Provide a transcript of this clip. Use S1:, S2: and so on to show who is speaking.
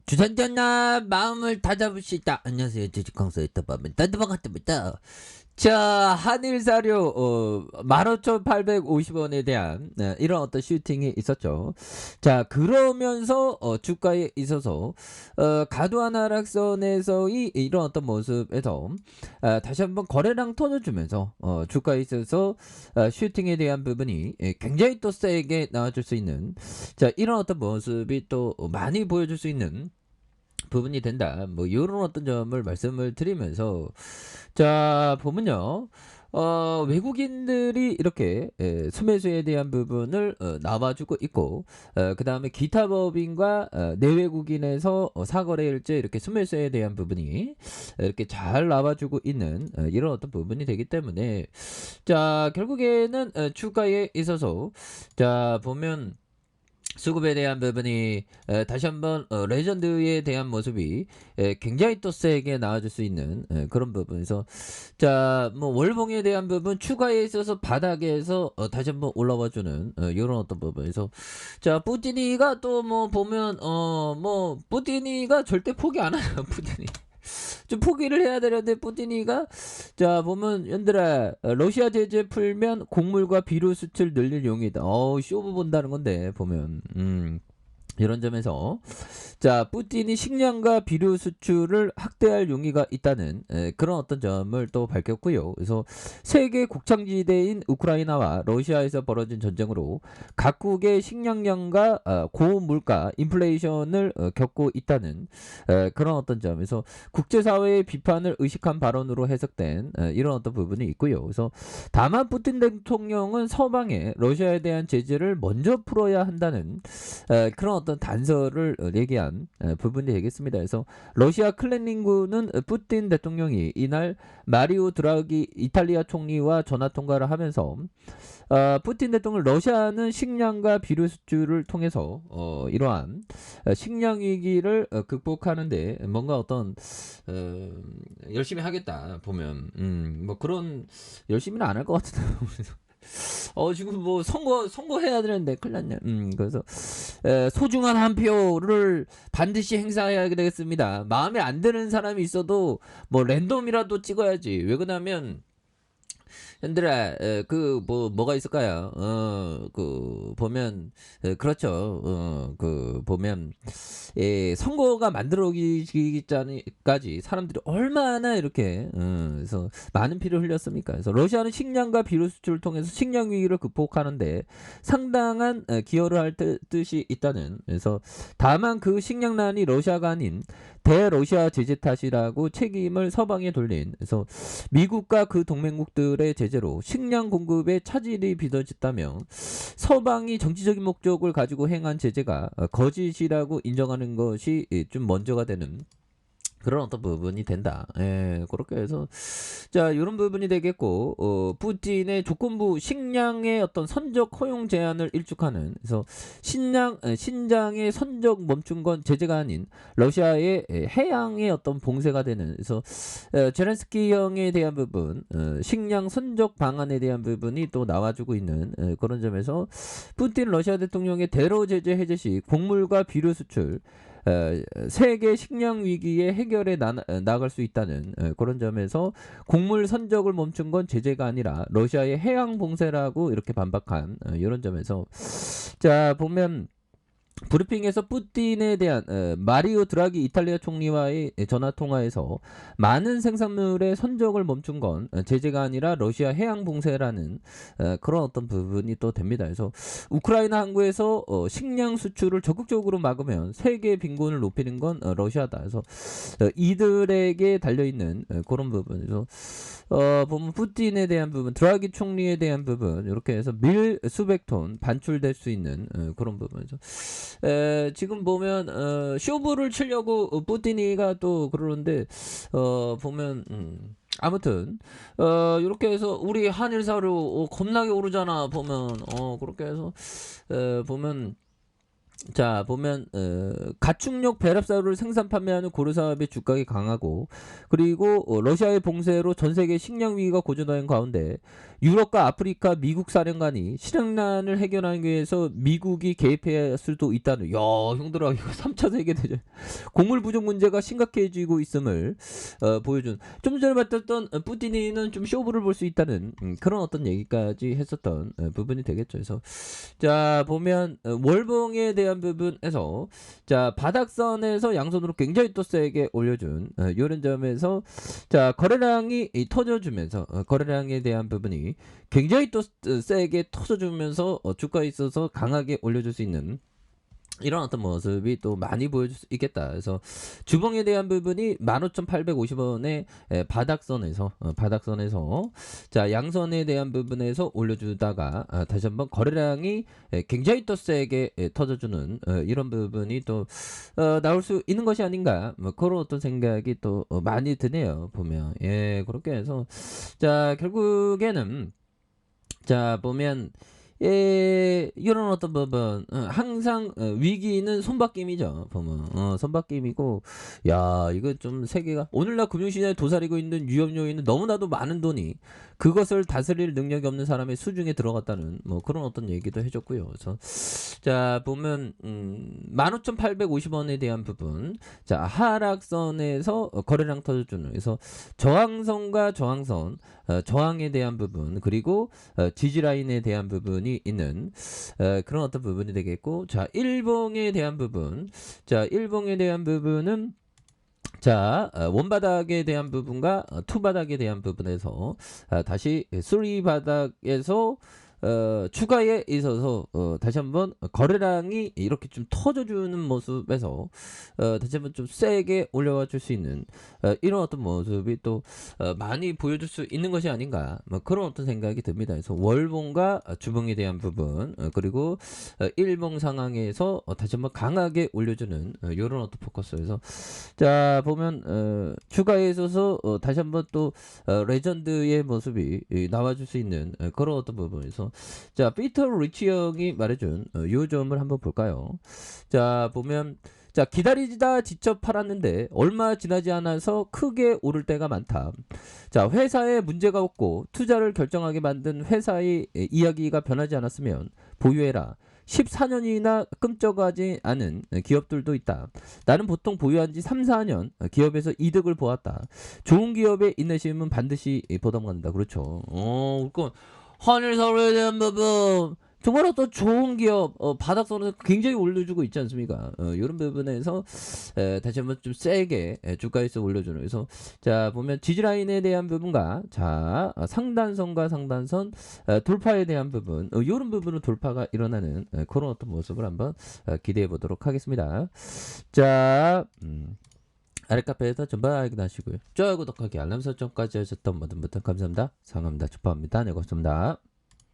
S1: 주선전나 마음을 다잡을 수 있다. 안녕하세요. 주식광수의 떡밥은 따드박같습니다. 자, 한일사료 15,850원에 대한 이런 어떤 슈팅이 있었죠. 자, 그러면서 주가에 있어서 과도한 하락선에서의 이런 어떤 모습에서 다시 한번 거래량 톤을 주면서 주가에 있어서 슈팅에 대한 부분이 굉장히 또 세게 나와줄 수 있는, 자, 이런 어떤 모습이 또 많이 보여줄 수 있는 부분이 된다. 뭐 이런 어떤 점을 말씀을 드리면서, 자, 보면요. 외국인들이 이렇게 수매수에 대한 부분을 나와주고 있고, 그 다음에 기타 법인과 내외국인에서 사거래일제 이렇게 수매수에 대한 부분이 이렇게 잘 나와주고 있는 이런 어떤 부분이 되기 때문에, 자, 결국에는 주가에 있어서, 자, 보면 수급에 대한 부분이 다시 한번 레전드에 대한 모습이 굉장히 또 세게 나와줄 수 있는 그런 부분에서, 자, 뭐 월봉에 대한 부분 추가에 있어서 바닥에서 다시 한번 올라와주는 이런 어떤 부분에서, 자, 뿌띠니가 또 뭐 보면 뭐 뿌띠니가 절대 포기 안 해요. 뿌띠니 좀 포기를 해야 되는데, 뿌티니가, 자, 보면 연들아, 러시아 제재 풀면 곡물과 비료 수출 늘릴 용이다. 쇼부 본다는 건데 보면 이런 점에서, 자, 푸틴이 식량과 비료 수출을 확대할 용의가 있다는 그런 어떤 점을 또 밝혔고요. 그래서 세계 곡창지대인 우크라이나와 러시아에서 벌어진 전쟁으로 각국의 식량량과 고물가, 인플레이션을 겪고 있다는 그런 어떤 점에서 국제사회의 비판을 의식한 발언으로 해석된 이런 어떤 부분이 있고요. 그래서 다만 푸틴 대통령은 서방에 러시아에 대한 제재를 먼저 풀어야 한다는 그런 어떤 단서를 얘기한 부분이 되겠습니다. 그래서 러시아 클레닝구는 푸틴 대통령이 이날 마리오 드라기 이탈리아 총리와 전화 통화를 하면서, 푸틴 대통령, 러시아는 식량과 비료 수출을 통해서 이러한 식량 위기를 극복하는데 뭔가 어떤 열심히 하겠다 보면, 뭐 그런, 열심히는 안 할 것 같은데. 지금 뭐 선거해야 되는데 큰일 났네. 그래서 소중한 한 표를 반드시 행사해야 되겠습니다. 마음에 안 드는 사람이 있어도 뭐 랜덤이라도 찍어야지. 왜 그러냐면, 현들아, 뭐가 있을까요? 보면, 그렇죠. 보면, 선거가 만들어지기 전까지 사람들이 얼마나 이렇게, 그래서 많은 피를 흘렸습니까? 그래서 러시아는 식량과 비료 수출을 통해서 식량 위기를 극복하는데 상당한 기여를 할 뜻이 있다는, 그래서 다만 그 식량난이 러시아가 아닌 대러시아 제재 탓이라고 책임을 서방에 돌린, 그래서 미국과 그 동맹국들의 제재로 식량 공급에 차질이 빚어졌다며 서방이 정치적인 목적을 가지고 행한 제재가 거짓이라고 인정하는 것이 좀 먼저가 되는 그런 어떤 부분이 된다. 그렇게 해서, 자, 이런 부분이 되겠고, 푸틴의 조건부 식량의 어떤 선적 허용 제한을 일축하는, 그래서 신장의 선적 멈춘 건 제재가 아닌 러시아의 해양의 어떤 봉쇄가 되는, 그래서 제렌스키 형에 대한 부분, 식량 선적 방안에 대한 부분이 또 나와주고 있는 그런 점에서, 푸틴 러시아 대통령의 대러 제재 해제 시 곡물과 비료 수출, 세계 식량 위기의 해결에 나갈 수 있다는 그런 점에서 곡물 선적을 멈춘 건 제재가 아니라 러시아의 해양 봉쇄라고 이렇게 반박한 이런 점에서, 자, 보면 브리핑에서 푸틴에 대한 마리오 드라기 이탈리아 총리와의 전화 통화에서 많은 생산물의 선적을 멈춘 건 제재가 아니라 러시아 해양 봉쇄라는 그런 어떤 부분이 또 됩니다. 그래서 우크라이나 항구에서 식량 수출을 적극적으로 막으면 세계 빈곤을 높이는 건 러시아다. 그래서 이들에게 달려 있는 그런 부분에서, 보면 푸틴에 대한 부분, 드라기 총리에 대한 부분, 이렇게 해서 밀 수백 톤 반출될 수 있는 그런 부분에서, 지금 보면 쇼부를 치려고 푸틴이가 또 그러는데, 보면 아무튼 이렇게 해서 우리 한일사료 겁나게 오르잖아 보면, 그렇게 해서 보면 자 보면 가축용 배랍쌀을 생산 판매하는 고려사업의 주가가 강하고 그리고 러시아의 봉쇄로 전 세계 식량 위기가 고조되는 가운데 유럽과 아프리카 미국 사령관이 식량난을 해결하기 위해서 미국이 개입할 수도 있다는 야 형들아 이거 3차 세계대전 곡물 부족 문제가 심각해지고 있음을 보여준 좀 전에 봤던 푸틴이는 좀 쇼부를 볼 수 있다는 그런 어떤 얘기까지 했었던 부분이 되겠죠. 그래서 자 보면 월봉에 대한 부분에서 자 바닥선에서 양손으로 굉장히 또 세게 올려준 이런 점에서 자 거래량이 터져주면서 거래량에 대한 부분이 굉장히 또 세게 터져주면서 주가에 있어서 강하게 올려줄 수 있는 이런 어떤 모습이 또 많이 보여줄 수 있겠다. 그래서 주봉에 대한 부분이 15,850원의 바닥선에서 자 양선에 대한 부분에서 올려주다가 다시 한번 거래량이 굉장히 또 세게 터져주는 이런 부분이 또 나올 수 있는 것이 아닌가 뭐 그런 어떤 생각이 또 많이 드네요. 보면 예 그렇게 해서 자 결국에는 자 보면 예 이런 어떤 부분 항상 위기는 손바뀜이죠 보면 손바뀜이고 야 이거 좀 세계가 오늘날 금융시장에 도사리고 있는 위험 요인은 너무나도 많은 돈이 그것을 다스릴 능력이 없는 사람의 수중에 들어갔다는 뭐 그런 어떤 얘기도 해줬고요. 그래서 자 보면 15,850원에 대한 부분 자 하락선에서 거래량 터져주는 그래서 저항선과 저항선 저항에 대한 부분 그리고 지지라인에 대한 부분이 있는 그런 어떤 부분이 되겠고 자 일봉에 대한 부분 자 일봉에 대한 부분은 자 원바닥에 대한 부분과 투바닥에 대한 부분에서 다시 쓰리 바닥에서 추가에 있어서 다시 한번 거래량이 이렇게 좀 터져주는 모습에서 다시 한번 좀 세게 올려와 줄 수 있는 이런 어떤 모습이 또 많이 보여줄 수 있는 것이 아닌가 뭐 그런 어떤 생각이 듭니다. 그래서 월봉과 주봉에 대한 부분 그리고 일봉 상황에서 다시 한번 강하게 올려주는 이런 어떤 포커스에서 자 보면 추가에 있어서 다시 한번 또 레전드의 모습이 나와줄 수 있는 그런 어떤 부분에서 자 피터 리치 형이 말해준 요 점을 한번 볼까요? 자 보면 자 기다리다 지쳐 팔았는데 얼마 지나지 않아서 크게 오를 때가 많다. 자 회사에 문제가 없고 투자를 결정하게 만든 회사의 이야기가 변하지 않았으면 보유해라. 14년이나 끔쩍하지 않은 기업들도 있다. 나는 보통 보유한 지 3, 4년 기업에서 이득을 보았다. 좋은 기업의 인내심은 반드시 보답받는다. 그렇죠. 그러니까 한일사로에 대한 부분 정말 어떤 좋은 기업 바닥선에서 굉장히 올려주고 있지 않습니까? 이런 부분에서 다시 한번 좀 세게 주가에서 올려주는 그래서 자 보면 지지라인에 대한 부분과 자 상단선과 상단선 돌파에 대한 부분 이런 부분은 돌파가 일어나는 그런 어떤 모습을 한번 기대해 보도록 하겠습니다. 자 아랫카페에서 전부 확인하시고요. 좋아요 구독하기 알람 설정까지 하셨던 모든 분들 감사합니다. 상암다 축하합니다. 네 고맙습니다.